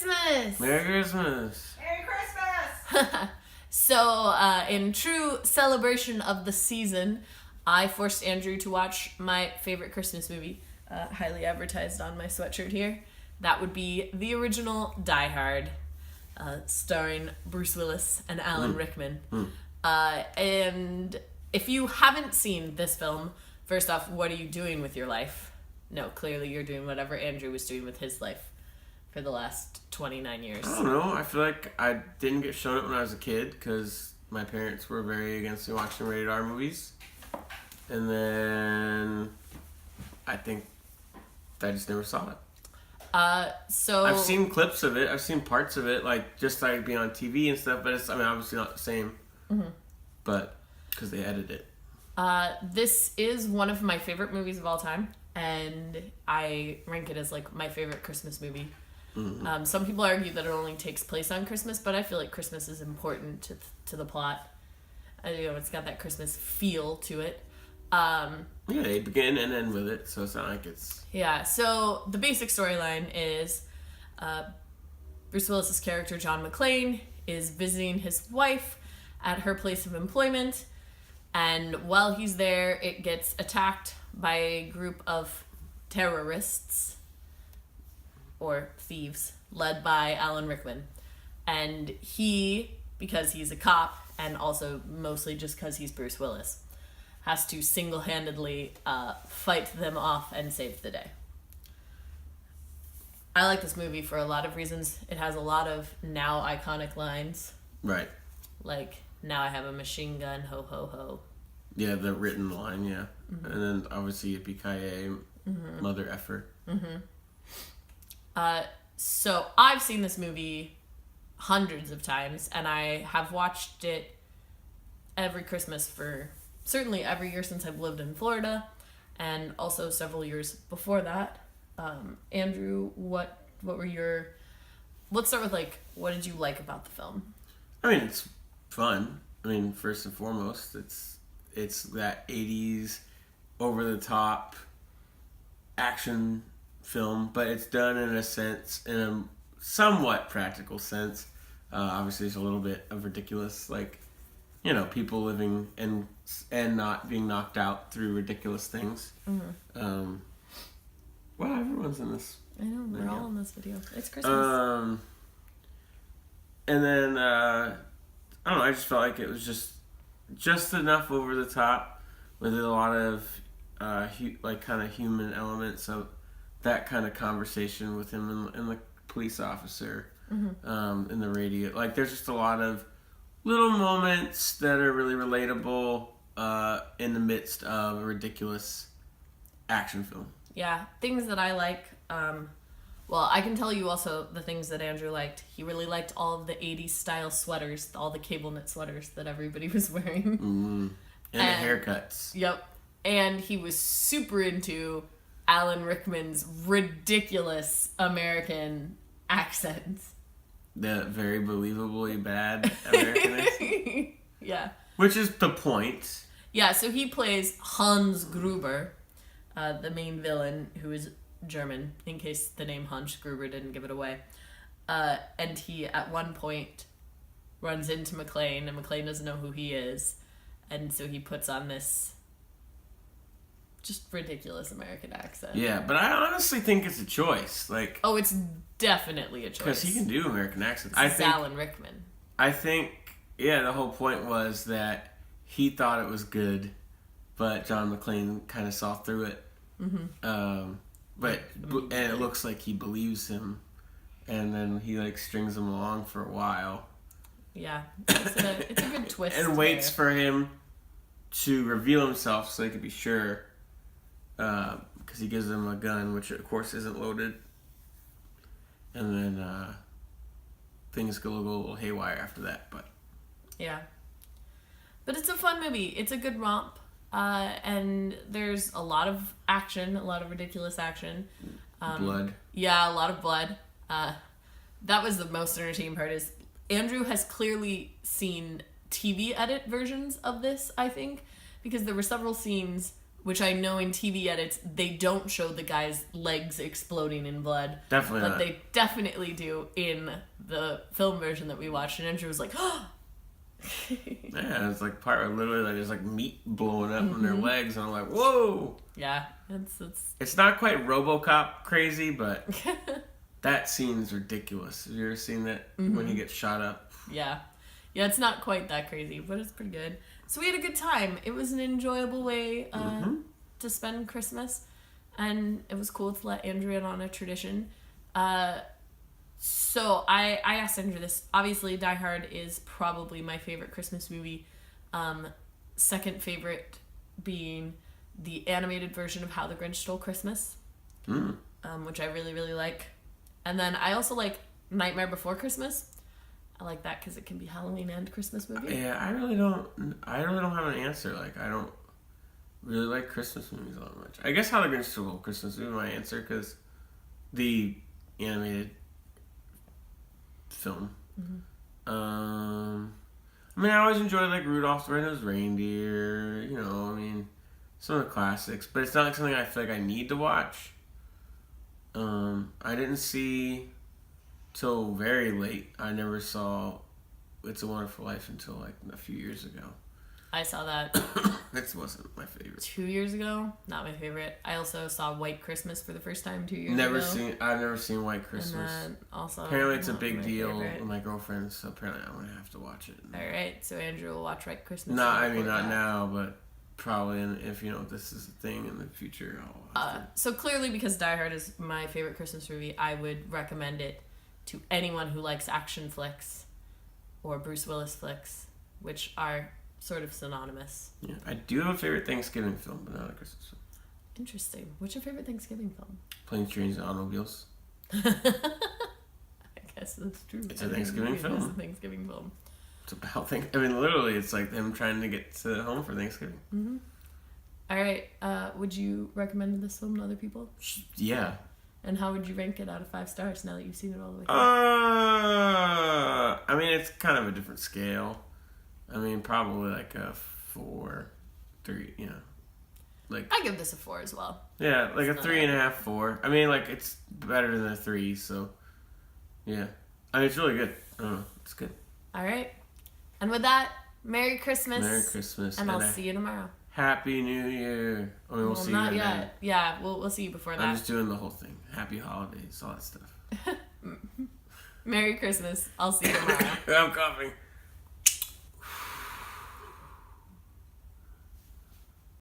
Christmas! Merry Christmas! Merry Christmas! So, in true celebration of the season, I forced Andrew to watch my favorite Christmas movie, highly advertised on my sweatshirt here. That would be the original Die Hard, starring Bruce Willis and Alan Rickman. And if you haven't seen this film, first off, what are you doing with your life? No, clearly you're doing whatever Andrew was doing with his life for the last 29 years. I don't know. I feel like I didn't get shown it when I was a kid because my parents were very against me watching rated R movies. And then I think I just never saw it. So I've seen clips of it. I've seen parts of it, like just like being on TV and stuff. But it's, I mean, obviously not the same. But because they edited it. This is one of my favorite movies of all time, and I rank it as like my favorite Christmas movie. Some people argue that it only takes place on Christmas, but I feel like Christmas is important to the plot. You know, it's got that Christmas feel to it. Yeah, they begin and end with it, so it's not like it's... Yeah, so the basic storyline is Bruce Willis's character, John McClane, is visiting his wife at her place of employment, and while he's there, it gets attacked by a group of terrorists, or thieves, led by Alan Rickman. And he, because he's a cop, and also mostly just because he's Bruce Willis, has to single-handedly fight them off and save the day. I like this movie for a lot of reasons. It has a lot of now iconic lines. Right. Like, now I have a machine gun, ho ho ho. Yeah, the written line, yeah. And then obviously Yippee-ki-yay, mother effer. So I've seen this movie hundreds of times, and I have watched it every Christmas for certainly every year since I've lived in Florida, and also several years before that. Andrew, what were your... Let's start with, like, what did you like about the film? I mean, it's fun. I mean, first and foremost, it's that 80s over-the-top action film, but it's done in a sense, in a somewhat practical sense. Obviously, there's a little bit of ridiculous, like, you know, people living and not being knocked out through ridiculous things. Wow, everyone's in this. I know, we're all in this video. It's Christmas. And then, I don't know, I just felt like it was just enough over the top with a lot of, like, kind of human elements of that kind of conversation with him and the police officer in the radio. Like, there's just a lot of little moments that are really relatable in the midst of a ridiculous action film. Yeah, things that I like. Well, I can tell you also the things that Andrew liked. He really liked all of the 80s style sweaters, all the cable knit sweaters that everybody was wearing. And the haircuts. Yep. And he was super into Alan Rickman's ridiculous American accents. The very believably bad American accent. Yeah. Which is the point. Yeah, so he plays Hans Gruber, the main villain, who is German, in case the name Hans Gruber didn't give it away. And he, at one point, runs into McClane, and McClane doesn't know who he is. And so he puts on this just ridiculous American accent. Yeah, but I honestly think it's a choice. Like, oh, it's definitely a choice. because he can do American accents. It's Alan Rickman. I think, yeah, the whole point was that he thought it was good, but John McClane kind of saw through it. And it looks like he believes him, and then he like strings him along for a while. Yeah, it's a good twist. And waits for him to reveal himself so they can be sure. Because he gives them a gun, which of course isn't loaded. And then things go a little haywire after that. But yeah. But it's a fun movie. It's a good romp. And there's a lot of action, a lot of ridiculous action. Blood. Yeah, a lot of blood. That was the most entertaining part. Is Andrew has clearly seen TV edit versions of this, I think, because there were several scenes which I know in TV edits they don't show the guy's legs exploding in blood. Definitely but not. they definitely do in the film version that we watched, and Andrew was like, oh. Yeah, it's like part where literally like there's like meat blowing up in their legs, and I'm like, whoa. Yeah, It's not quite RoboCop crazy, but that scene's ridiculous. Have you ever seen that when he gets shot up? Yeah, it's not quite that crazy, but it's pretty good. So we had a good time. It was an enjoyable way to spend Christmas, and it was cool to let Andrew in on a tradition. So I asked Andrew this. Obviously, Die Hard is probably my favorite Christmas movie. Second favorite being the animated version of How the Grinch Stole Christmas, which I really, really like. And then I also like Nightmare Before Christmas. I like that because it can be Halloween and Christmas movie. Yeah, I really don't have an answer. Like, I don't really like Christmas movies all that much. I guess How the Grinch Stole Christmas would be my answer because the animated film. I mean, I always enjoyed like Rudolph the Red-Nosed Reindeer. You know, I mean, some of the classics, but it's not like something I feel like I need to watch. I didn't see till very late. I never saw It's a Wonderful Life until like a few years ago. I saw that This wasn't my favorite. 2 years ago. Not my favorite. I also saw White Christmas for the first time 2 years ago. I've never seen White Christmas. And then also, apparently it's a not big my deal favorite. with my girlfriend, so apparently I'm gonna have to watch it. All right, so Andrew will watch White Christmas. Not and report back. now, but probably if this is a thing in the future, I'll have to. So clearly, because Die Hard is my favorite Christmas movie, I would recommend it to anyone who likes action flicks or Bruce Willis flicks, which are sort of synonymous. Yeah, I do have a favorite Thanksgiving film, but not a Christmas film. Interesting. What's your favorite Thanksgiving film? Planes, Trains, and Automobiles. I guess that's true. It's a Thanksgiving film. It's a Thanksgiving film. It's about literally, it's like them trying to get to home for Thanksgiving. Mm-hmm. All right. Would you recommend this film to other people? Yeah. And how would you rank it out of 5 stars now that you've seen it all the way through? I mean, it's kind of a different scale. I mean, probably like a 4, 3, you know. Like, I give this a 4 as well. Yeah, like It's a 3.5, 4. I mean, like, it's better than a 3, so yeah. I mean, it's really good. I don't know. It's good. All right. And with that, Merry Christmas. Merry Christmas. And I'll see you tomorrow. Happy New Year. I mean, we'll see not you yet. then. Yeah, we'll see you before that. I'm just doing the whole thing. Happy holidays, all that stuff. Merry Christmas. I'll see you tomorrow. I'm coughing.